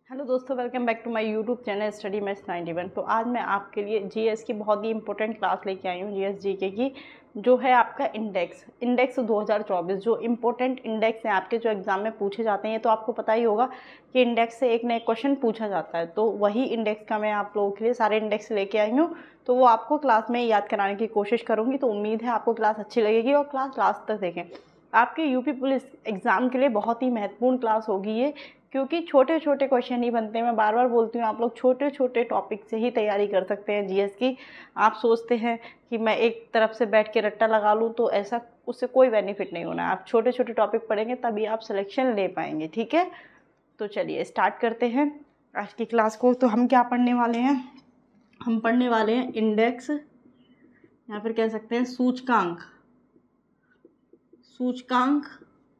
Hello दोस्तों, welcome back to my YouTube channel study maths 91। तो आज मैं आपके लिए जीएस की बहुत ही इंपॉर्टेंट क्लास लेके आई हूँ, जीएस जीके की, जो है आपका इंडेक्स 2024। जो इंपॉर्टेंट इंडेक्स हैं आपके, जो एग्जाम में पूछे जाते हैं, तो आपको पता ही होगा कि इंडेक्स से एक नए क्वेश्चन पूछा जाता है। तो वही इंडेक्स का मैं आप लोगों के लिए सारे इंडेक्स लेके आई हूँ, तो वो आपको क्लास में याद कराने की कोशिश करूँगी। तो उम्मीद है आपको क्लास अच्छी लगेगी और क्लास लास्ट तक देखें। आपके यूपी पुलिस एग्ज़ाम के लिए बहुत ही महत्वपूर्ण क्लास होगी ये, क्योंकि छोटे छोटे क्वेश्चन ही बनते हैं। मैं बार बार बोलती हूँ, आप लोग छोटे छोटे टॉपिक से ही तैयारी कर सकते हैं जीएस की। आप सोचते हैं कि मैं एक तरफ से बैठ के रट्टा लगा लूँ, तो ऐसा उससे कोई बेनिफिट नहीं होना है। आप छोटे छोटे टॉपिक पढ़ेंगे तभी आप सिलेक्शन ले पाएंगे, ठीक है। तो चलिए स्टार्ट करते हैं आज की क्लास को। तो हम क्या पढ़ने वाले हैं? हम पढ़ने वाले हैं इंडेक्स, या फिर कह सकते हैं सूचकांक।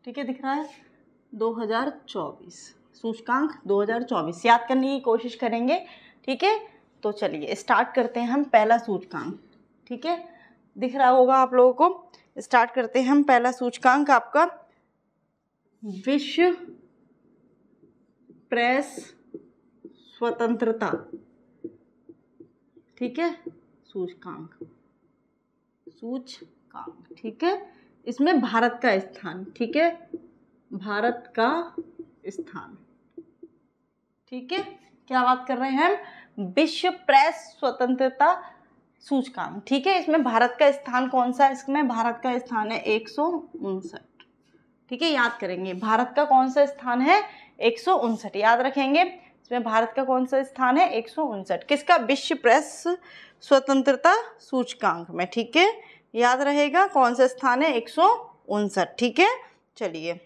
ठीक है, दिख रहा है 2024, सूचकांक 2024 याद करने की कोशिश करेंगे, ठीक है। तो चलिए स्टार्ट करते हैं हम पहला सूचकांक, ठीक है, दिख रहा होगा आप लोगों को। स्टार्ट करते हैं हम पहला सूचकांक आपका विश्व प्रेस स्वतंत्रता, ठीक है। सूचकांक, ठीक है। इसमें भारत का स्थान, ठीक है, भारत का स्थान, ठीक है। क्या बात कर रहे हैं हम? विश्व प्रेस स्वतंत्रता सूचकांक, ठीक है। इसमें भारत का स्थान कौन सा है? इसमें भारत का स्थान है 159, ठीक है। याद करेंगे भारत का कौन सा स्थान है? 159, याद रखेंगे। इसमें भारत का कौन सा स्थान है? 159। किसका? विश्व प्रेस स्वतंत्रता सूचकांक में, ठीक है। याद रहेगा कौन सा स्थान है? 159, ठीक है। चलिए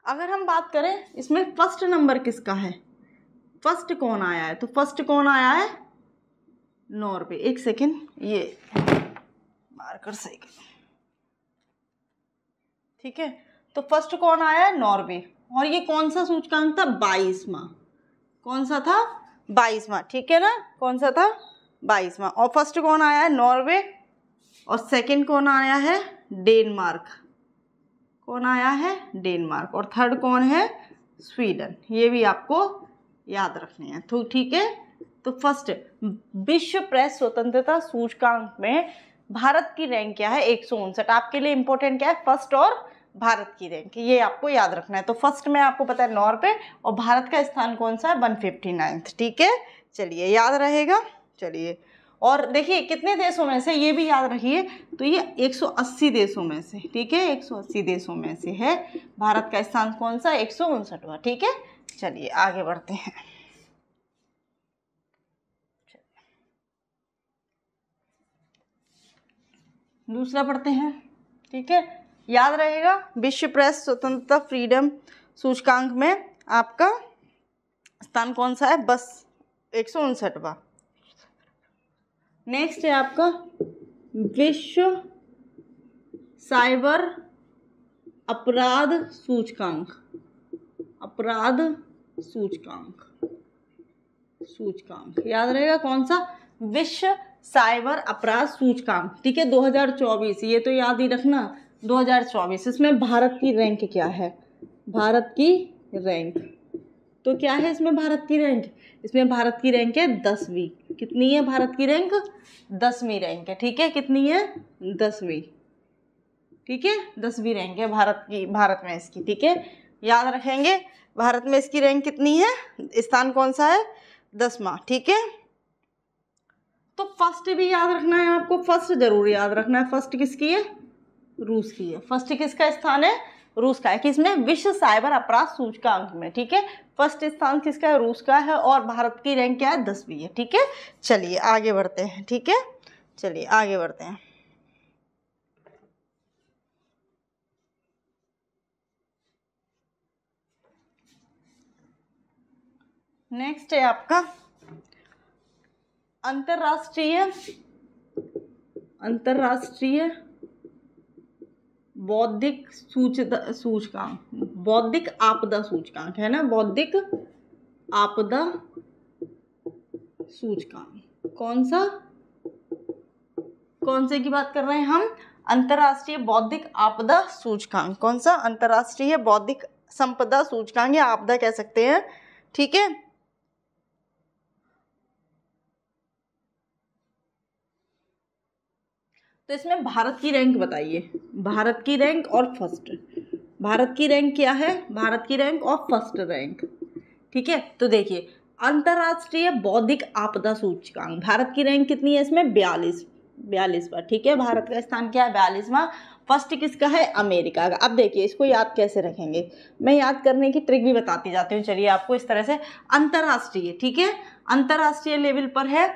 अगर हम बात करें इसमें फर्स्ट नंबर किसका है, फर्स्ट कौन आया है, तो फर्स्ट कौन आया है? नॉर्वे। एक सेकेंड, ये मार्कर सही कर, ठीक है। तो फर्स्ट कौन आया है? नॉर्वे। और ये कौन सा सूचकांक था? 22वां। कौन सा था? 22वां, ठीक है ना। कौन सा था? 22वां। और फर्स्ट कौन आया है? नॉर्वे। और सेकंड कौन आया है? डेनमार्क। कौन आया है? डेनमार्क। और थर्ड कौन है? स्वीडन। ये भी आपको याद रखने हैं, तो ठीक है। तो फर्स्ट विश्व प्रेस स्वतंत्रता सूचकांक में भारत की रैंक क्या है? 159। आपके लिए इंपॉर्टेंट क्या है? फर्स्ट और भारत की रैंक, ये आपको याद रखना है। तो फर्स्ट में आपको पता है नॉर्वे, और भारत का स्थान कौन सा है? 159, ठीक है। चलिए याद रहेगा। चलिए और देखिए कितने देशों में से, ये भी याद रखिए। तो ये 180 देशों में से, ठीक है, 180 देशों में से है। भारत का स्थान कौन सा? 159वां, ठीक है। चलिए आगे बढ़ते हैं। दूसरा पढ़ते हैं, ठीक है। याद रहेगा विश्व प्रेस स्वतंत्रता फ्रीडम सूचकांक में आपका स्थान कौन सा है? बस 159वां। नेक्स्ट है आपका विश्व साइबर अपराध सूचकांक, याद रहेगा कौन सा? विश्व साइबर अपराध सूचकांक, ठीक है, 2024। ये तो याद ही रखना, 2024। इसमें भारत की रैंक क्या है? भारत की रैंक तो क्या है इसमें? भारत की रैंक, इसमें भारत की रैंक है 10वीं। कितनी है भारत की रैंक? 10वीं रैंक है, ठीक है। कितनी है? 10वीं, ठीक है। 10वीं रैंक है भारत की, भारत में इसकी, ठीक है। याद रखेंगे भारत में इसकी रैंक कितनी है, स्थान कौन सा है? 10वां, ठीक है। तो फर्स्ट भी याद रखना है आपको, फर्स्ट जरूर याद रखना है। फर्स्ट किसकी है? रूस की है। फर्स्ट किसका स्थान है? रूस का है। किसमें? विश्व साइबर अपराध सूचकांक में, ठीक है। फर्स्ट स्थान किसका है? रूस का है। और भारत की रैंक क्या है? 10वीं है, ठीक है। चलिए आगे बढ़ते हैं, ठीक है। चलिए आगे बढ़ते हैं। नेक्स्ट है आपका अंतरराष्ट्रीय बौद्धिक सूचकांक, बौद्धिक आपदा सूचकांक है ना, बौद्धिक आपदा सूचकांक। कौन सा? कौन से की बात कर रहे हैं हम? अंतर्राष्ट्रीय बौद्धिक आपदा सूचकांक। कौन सा? अंतर्राष्ट्रीय बौद्धिक संपदा सूचकांक या आपदा कह सकते हैं, ठीक है। तो इसमें भारत की रैंक बताइए, भारत की रैंक और फर्स्ट, भारत की रैंक क्या है, भारत की रैंक और फर्स्ट रैंक, ठीक है। तो देखिए अंतर्राष्ट्रीय बौद्धिक आपदा सूचकांक, भारत की रैंक कितनी है इसमें, 42वां, ठीक है। भारत का स्थान क्या है, 42वां। फर्स्ट किसका है, अमेरिका का। अब देखिए इसको याद कैसे रखेंगे, मैं याद करने की ट्रिक भी बताती जाती हूँ, चलिए आपको इस तरह से। अंतर्राष्ट्रीय, ठीक है, अंतर्राष्ट्रीय लेवल पर है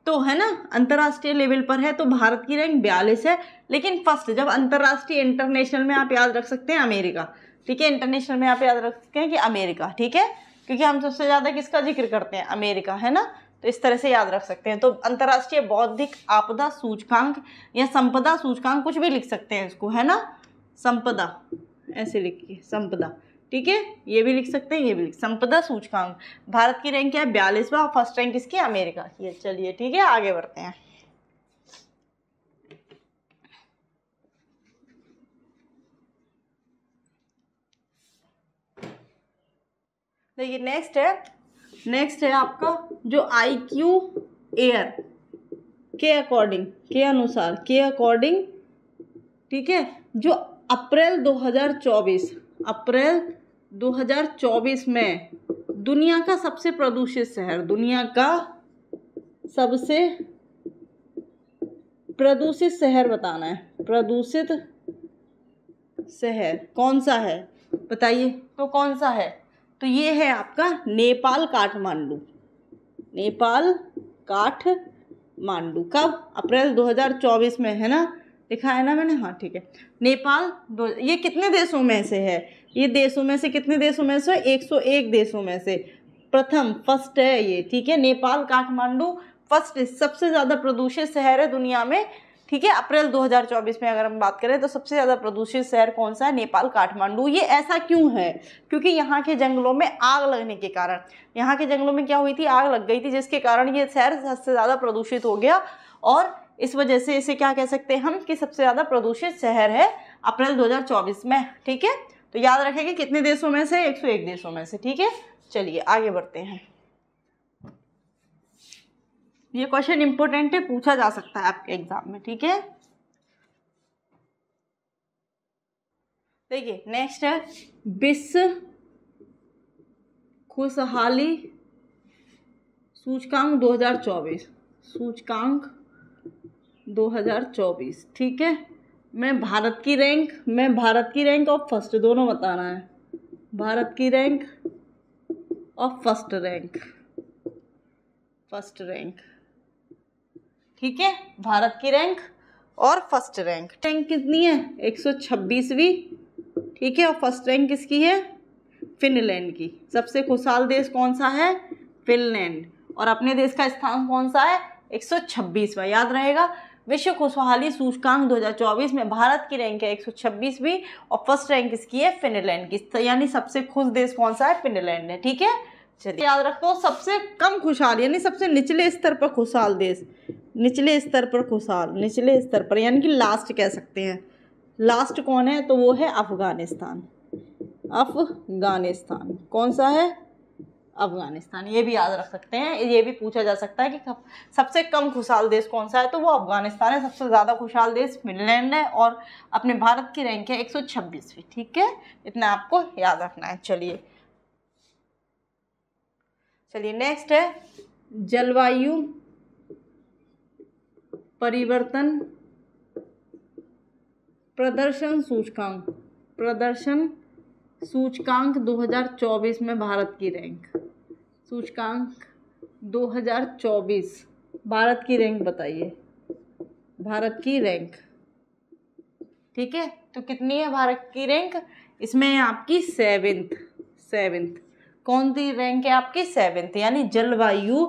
तो, है ना, अंतर्राष्ट्रीय लेवल पर है तो भारत की रैंक 42 है। लेकिन फर्स्ट जब अंतर्राष्ट्रीय, इंटरनेशनल में आप याद रख सकते हैं अमेरिका, ठीक है, इंटरनेशनल में आप याद रख सकते हैं कि अमेरिका, ठीक है, क्योंकि हम सबसे ज़्यादा किसका जिक्र करते हैं, अमेरिका, है ना। तो इस तरह से याद रख सकते हैं। तो अंतर्राष्ट्रीय बौद्धिक आपदा सूचकांक या संपदा सूचकांक, कुछ भी लिख सकते हैं इसको, है ना, संपदा, ऐसे लिखिए संपदा, ठीक है, ये भी लिख सकते हैं, ये भी लिख, संपदा सूचकांक। भारत की रैंक क्या है, 42वां, फर्स्ट रैंक किसकी, अमेरिका की है। चलिए ठीक है, आगे बढ़ते हैं। देखिए नेक्स्ट है आपका जो IQ एयर के अकॉर्डिंग, के अनुसार, के अकॉर्डिंग, ठीक है, जो अप्रैल 2024 में दुनिया का सबसे प्रदूषित शहर, दुनिया का सबसे प्रदूषित शहर बताना है, प्रदूषित शहर कौन सा है बताइए, तो कौन सा है, तो ये है आपका नेपाल काठमांडू, नेपाल काठमांडू। कब, अप्रैल 2024 में, है ना, लिखा है ना मैंने, हाँ ठीक है। नेपाल ये कितने देशों में से है, ये देशों में से कितने देशों में से, 101 देशों में से प्रथम, फर्स्ट है ये, ठीक है। नेपाल काठमांडू फर्स्ट, सबसे ज़्यादा प्रदूषित शहर है दुनिया में, ठीक है। अप्रैल 2024 में अगर हम बात करें तो सबसे ज़्यादा प्रदूषित शहर कौन सा है, नेपाल काठमांडू। ये ऐसा क्यों है, क्योंकि यहाँ के जंगलों में आग लगने के कारण, यहाँ के जंगलों में क्या हुई थी, आग लग गई थी, जिसके कारण ये शहर सबसे ज़्यादा प्रदूषित हो गया, और इस वजह से इसे क्या कह सकते हैं हम, कि सबसे ज़्यादा प्रदूषित शहर है अप्रैल 2024 में, ठीक है। तो याद रखेंगे कितने देशों में से, 101 देशों में से, ठीक है। चलिए आगे बढ़ते हैं। ये क्वेश्चन इंपॉर्टेंट है, पूछा जा सकता है आपके एग्जाम में, ठीक है। देखिए नेक्स्ट है विश्व खुशहाली सूचकांक 2024, सूचकांक 2024, ठीक है। मैं भारत की रैंक और फर्स्ट दोनों बताना है, भारत की रैंक और फर्स्ट रैंक, ठीक है, भारत की रैंक और फर्स्ट रैंक कितनी है, 126वीं, ठीक है। और फर्स्ट रैंक किसकी है, फिनलैंड की। सबसे खुशहाल देश कौन सा है, फिनलैंड। और अपने देश का स्थान कौन सा है, 126वां, याद रहेगा। विश्व खुशहाली सूचकांक 2024 में भारत की रैंक है 126वीं और फर्स्ट रैंक किसकी है, फिनलैंड की, यानी सबसे खुश देश कौन सा है, फिनलैंड है, ठीक है। चलिए याद रखो, सबसे कम खुशहाल यानी सबसे निचले स्तर पर खुशहाल देश, निचले स्तर पर खुशहाल, निचले स्तर पर यानी कि लास्ट कह सकते हैं, लास्ट कौन है, तो वो है अफगानिस्तान, अफगानिस्तान कौन सा है, अफगानिस्तान। ये भी याद रख सकते हैं, ये भी पूछा जा सकता है कि सबसे कम खुशहाल देश कौन सा है, तो वो अफगानिस्तान है। सबसे ज़्यादा खुशहाल देश फिनलैंड है और अपने भारत की रैंक है 126वीं, ठीक है, इतना आपको याद रखना है। चलिए नेक्स्ट है जलवायु परिवर्तन प्रदर्शन सूचकांक 2024 में भारत की रैंक, सूचकांक 2024, भारत की रैंक बताइए, भारत की रैंक, ठीक है। तो कितनी है भारत की रैंक, इसमें है आपकी सेवेंथ, कौन सी रैंक है आपकी, 7th, यानी जलवायु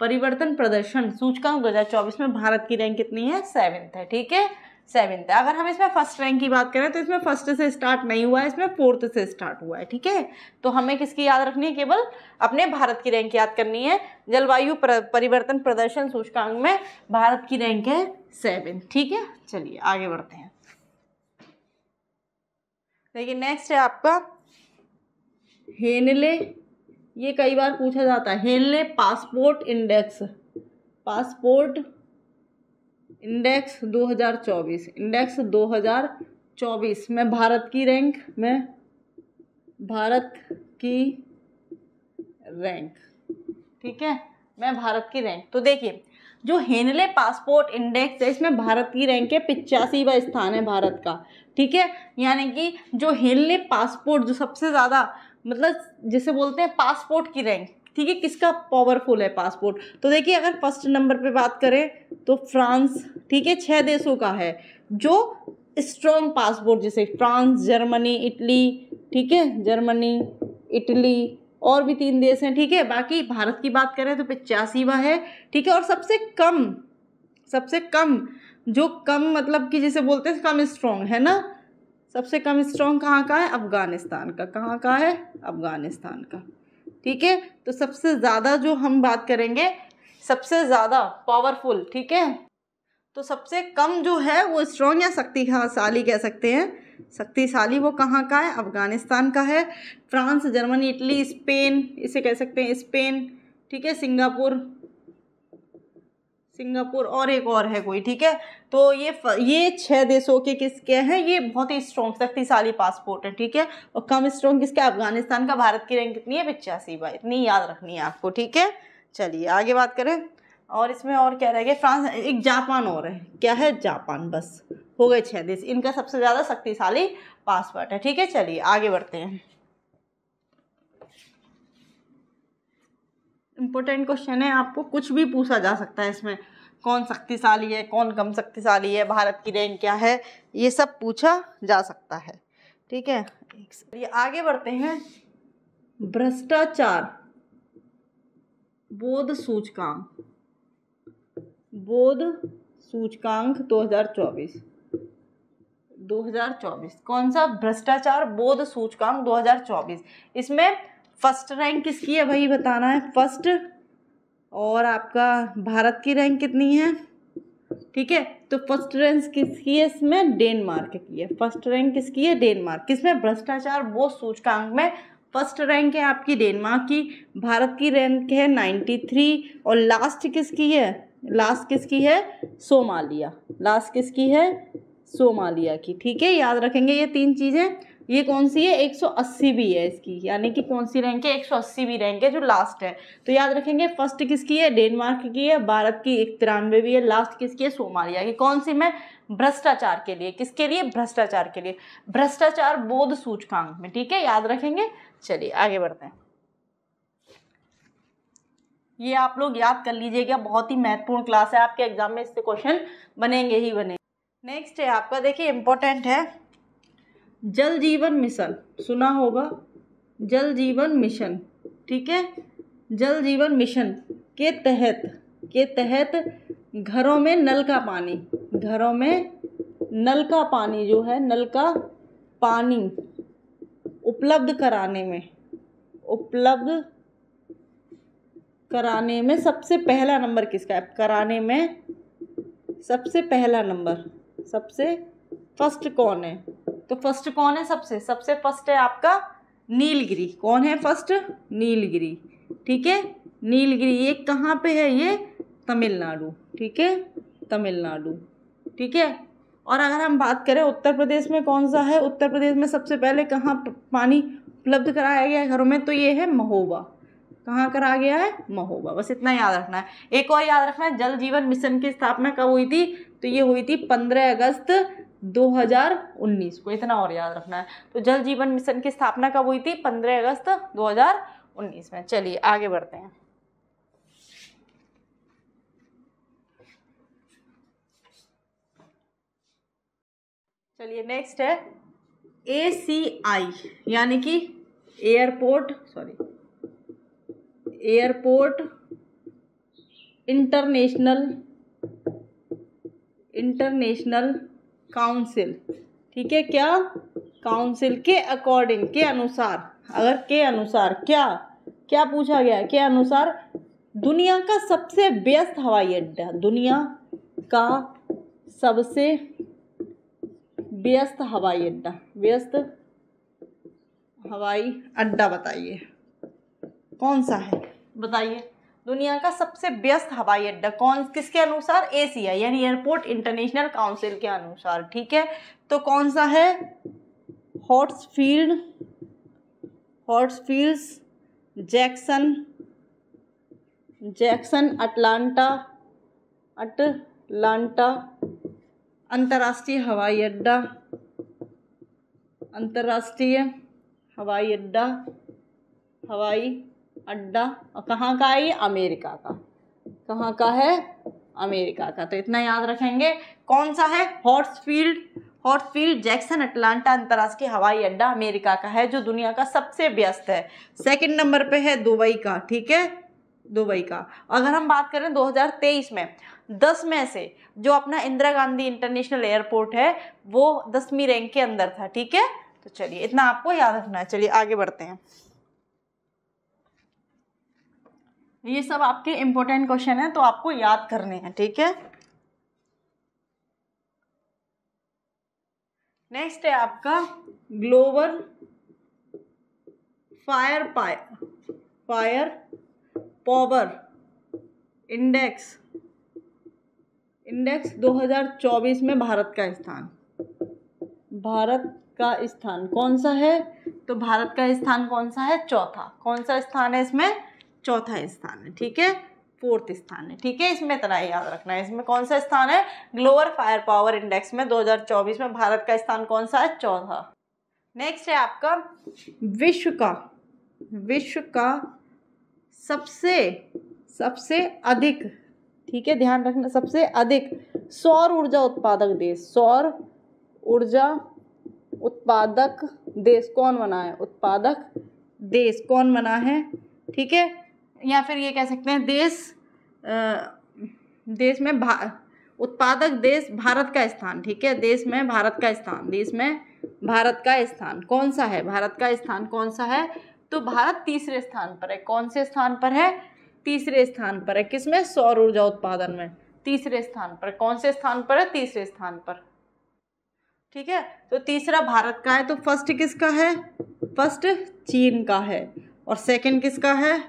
परिवर्तन प्रदर्शन सूचकांक 2024 में भारत की रैंक कितनी है, 7th है, ठीक है, 7th है। अगर हम इसमें फर्स्ट रैंक की बात करें तो इसमें फर्स्ट से स्टार्ट नहीं हुआ है, इसमें 4th से स्टार्ट हुआ है, ठीक है। तो हमें किसकी याद रखनी है, केवल अपने भारत की रैंक याद करनी है। जलवायु परिवर्तन प्रदर्शन सूचकांक में भारत की रैंक है 7, ठीक है। चलिए आगे बढ़ते हैं। देखिए नेक्स्ट है आपका हेनले, ये कई बार पूछा जाता है, Henley passport index, passport index 2024, index 2024 में भारत की रैंक, में भारत की रैंक, ठीक है, मैं भारत की रैंक। तो देखिए जो हेनले पासपोर्ट इंडेक्स है इसमें भारत की रैंक है 85वां स्थान है भारत का, ठीक है। यानी कि जो हेनले पासपोर्ट जो सबसे ज़्यादा मतलब जिसे बोलते हैं पासपोर्ट की रैंक, ठीक है, किसका पावरफुल है पासपोर्ट। तो देखिए अगर फर्स्ट नंबर पे बात करें तो फ्रांस, ठीक है, 6 देशों का है जो स्ट्रॉन्ग पासपोर्ट, जैसे फ्रांस, जर्मनी, इटली, ठीक है, जर्मनी, इटली और भी 3 देश हैं, ठीक है। बाकी भारत की बात करें तो 85वां है, ठीक है। और सबसे कम जो कम मतलब कि जिसे बोलते हैं कम स्ट्रॉन्ग है ना, सबसे कम स्ट्रॉन्ग कहाँ का है, अफगानिस्तान का, कहाँ का है, अफगानिस्तान का, ठीक है। तो सबसे ज़्यादा जो हम बात करेंगे सबसे ज़्यादा पावरफुल, ठीक है, तो सबसे कम जो है वो स्ट्रॉन्ग या शक्तिशाली कह सकते हैं, शक्तिशाली वो कहाँ का है, अफगानिस्तान का है। फ्रांस, जर्मनी, इटली, स्पेन, इसे कह सकते हैं स्पेन, ठीक है, सिंगापुर और एक और है कोई, ठीक है। तो ये 6 देशों के किसके हैं, ये बहुत ही स्ट्रॉन्ग शक्तिशाली पासपोर्ट है, ठीक है। और कम स्ट्रॉन्ग किसका, अफगानिस्तान का। भारत की रैंक कितनी है, 85वां, इतनी याद रखनी है आपको, ठीक है। चलिए आगे बात करें, और इसमें और क्या रह गया, फ्रांस, एक जापान और है, क्या है, जापान, बस हो गए 6 देश, इनका सबसे ज़्यादा शक्तिशाली पासपोर्ट है, ठीक है। चलिए आगे बढ़ते हैं। इम्पोर्टेंट क्वेश्चन है, आपको कुछ भी पूछा जा सकता है इसमें, कौन शक्तिशाली है, कौन कम शक्तिशाली है, भारत की रैंक क्या है, ये सब पूछा जा सकता है, ठीक है। ये आगे बढ़ते हैं, भ्रष्टाचार बोध सूचकांक, बोध सूचकांक 2024, कौन सा, भ्रष्टाचार बोध सूचकांक 2024। इसमें फर्स्ट रैंक किसकी है भाई बताना है, फर्स्ट, और आपका भारत की रैंक कितनी है, ठीक है। तो फर्स्ट रैंक किसकी है, इसमें डेनमार्क की है, फर्स्ट रैंक किसकी है, डेनमार्क, किसमें, भ्रष्टाचार बोध सूचकांक में फर्स्ट रैंक है आपकी डेनमार्क की। भारत की रैंक है 93, और लास्ट किसकी है, लास्ट किसकी है, सोमालिया, लास्ट किसकी है, सोमालिया की, ठीक है। याद रखेंगे ये 3 चीज़ें। ये कौन सी है, 180 भी है इसकी, यानी कि कौन सी रैंक है, 180 रैंक है जो लास्ट है। तो याद रखेंगे फर्स्ट किसकी है, डेनमार्क की है, भारत की 93 है, लास्ट किसकी है, सोमालिया की। कौन सी में, भ्रष्टाचार के लिए, किसके लिए, भ्रष्टाचार के लिए, भ्रष्टाचार बोध सूचकांक में, ठीक है, याद रखेंगे। चलिए आगे बढ़ते हैं, ये आप लोग याद कर लीजिएगा, बहुत ही महत्वपूर्ण क्लास है, आपके एग्जाम में इससे क्वेश्चन बनेंगे ही बनेंगे। नेक्स्ट है आपका, देखिए इंपॉर्टेंट है, जल जीवन मिशन, सुना होगा, जल जीवन मिशन, ठीक है। जल जीवन मिशन के तहत घरों में नल का पानी, घरों में नल का पानी जो है, नल का पानी उपलब्ध कराने में सबसे पहला नंबर किसका है, कराने में सबसे पहला नंबर, सबसे फर्स्ट कौन है, तो फर्स्ट कौन है, सबसे फर्स्ट है आपका नीलगिरी। कौन है फर्स्ट, नीलगिरी, ठीक है। नीलगिरी ये कहाँ पे है, ये तमिलनाडु, ठीक है, तमिलनाडु, ठीक है। और अगर हम बात करें उत्तर प्रदेश में कौन सा है, उत्तर प्रदेश में सबसे पहले कहाँ पानी उपलब्ध कराया गया है घरों में, तो ये है महोबा, कहाँ करा गया है, महोबा, बस इतना याद रखना है। एक और याद रखना है, जल जीवन मिशन की स्थापना कब हुई थी, तो ये हुई थी 15 अगस्त 2019 को, इतना और याद रखना है। तो जल जीवन मिशन की स्थापना कब हुई थी, 15 अगस्त 2019 में। चलिए आगे बढ़ते हैं, चलिए नेक्स्ट है ACI, यानी कि एयरपोर्ट इंटरनेशनल काउंसिल, ठीक है। क्या, काउंसिल के अकॉर्डिंग, के अनुसार, अगर के अनुसार क्या पूछा गया है, के अनुसार दुनिया का सबसे व्यस्त हवाई अड्डा, दुनिया का सबसे व्यस्त हवाई अड्डा, व्यस्त हवाई अड्डा बताइए कौन सा है, बताइए। दुनिया का सबसे व्यस्त हवाई अड्डा कौन, किसके अनुसार? एशिया यानी एयरपोर्ट इंटरनेशनल काउंसिल के अनुसार, ठीक है। तो कौन सा है? हॉट्सफील्ड्स, जैक्सन अटलांटा अंतर्राष्ट्रीय हवाई अड्डा और कहाँ का है ये? अमेरिका का। कहाँ का है? अमेरिका का। तो इतना याद रखेंगे। कौन सा है? हॉट्सफील्ड जैक्सन अटलांटा अंतर्राष्ट्रीय हवाई अड्डा अमेरिका का है, जो दुनिया का सबसे व्यस्त है। सेकंड नंबर पे है दुबई का, ठीक है, दुबई का। अगर हम बात करें 2023 में 10 में से जो अपना इंदिरा गांधी इंटरनेशनल एयरपोर्ट है वो 10वीं रैंक के अंदर था, ठीक है। तो चलिए इतना आपको याद रखना है। चलिए आगे बढ़ते हैं। ये सब आपके इम्पोर्टेंट क्वेश्चन है तो आपको याद करने हैं, ठीक है। नेक्स्ट है आपका ग्लोबल फायर पावर इंडेक्स 2024 में भारत का स्थान कौन सा है? तो भारत का स्थान कौन सा है? चौथा। कौन सा स्थान है इसमें? चौथा स्थान है, ठीक है, 4th स्थान है, ठीक है। इसमें इतना ही याद रखना है। इसमें कौन सा स्थान है? ग्लोबल फायर पावर इंडेक्स में 2024 में भारत का स्थान कौन सा है? चौथा। नेक्स्ट है आपका विश्व का सबसे अधिक, ठीक है, ध्यान रखना, सबसे अधिक सौर ऊर्जा उत्पादक देश कौन बना है? उत्पादक देश कौन बना है, ठीक है। या फिर ये कह सकते हैं देश में उत्पादक देश भारत का स्थान, ठीक है। देश में भारत का स्थान कौन सा है? भारत का स्थान कौन सा है? तो भारत तीसरे स्थान पर है। कौन से स्थान पर है? तीसरे स्थान पर है। किसमें? सौर ऊर्जा उत्पादन में तीसरे स्थान पर। कौन से स्थान पर है? तीसरे स्थान पर, ठीक है। तो तीसरा भारत का है। तो फर्स्ट किसका है? फर्स्ट चीन का है। और सेकंड किसका है?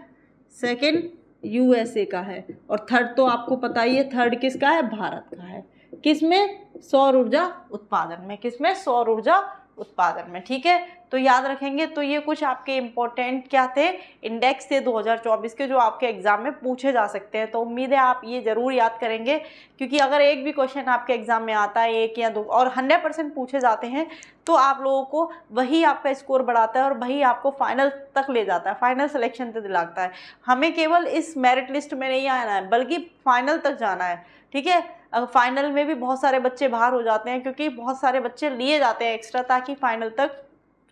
सेकंड यूएसए का है। और थर्ड तो आपको पता ही है, थर्ड किसका है? भारत का है। किसमें? सौर ऊर्जा उत्पादन में। किसमें? सौर ऊर्जा उत्पादन में, ठीक है। तो याद रखेंगे। तो ये कुछ आपके इम्पोर्टेंट क्या थे? इंडेक्स थे 2024 के, जो आपके एग्जाम में पूछे जा सकते हैं। तो उम्मीद है आप ये जरूर याद करेंगे, क्योंकि अगर एक भी क्वेश्चन आपके एग्जाम में आता है, 1 या 2, और 100% पूछे जाते हैं, तो आप लोगों को वही आपका स्कोर बढ़ाता है और वही आपको फाइनल तक ले जाता है, फाइनल सिलेक्शन तक दिलाता है। हमें केवल इस मेरिट लिस्ट में नहीं आना है, बल्कि फाइनल तक जाना है, ठीक है। फाइनल में भी बहुत सारे बच्चे बाहर हो जाते हैं, क्योंकि बहुत सारे बच्चे लिए जाते हैं एक्स्ट्रा, ताकि फाइनल तक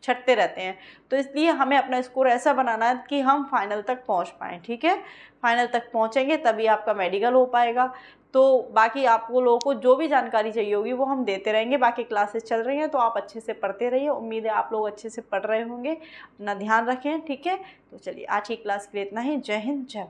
छटते रहते हैं। तो इसलिए हमें अपना स्कोर ऐसा बनाना है कि हम फाइनल तक पहुंच पाएँ, ठीक है। फाइनल तक पहुंचेंगे तभी आपका मेडिकल हो पाएगा। तो बाकी आपको लोगों को जो भी जानकारी चाहिए होगी वो हम देते रहेंगे। बाकी क्लासेस चल रही हैं तो आप अच्छे से पढ़ते रहिए। उम्मीद है आप लोग अच्छे से पढ़ रहे होंगे। अपना ध्यान रखें, ठीक है। तो चलिए आज की क्लास के लिए इतना ही। जय हिंद, जय।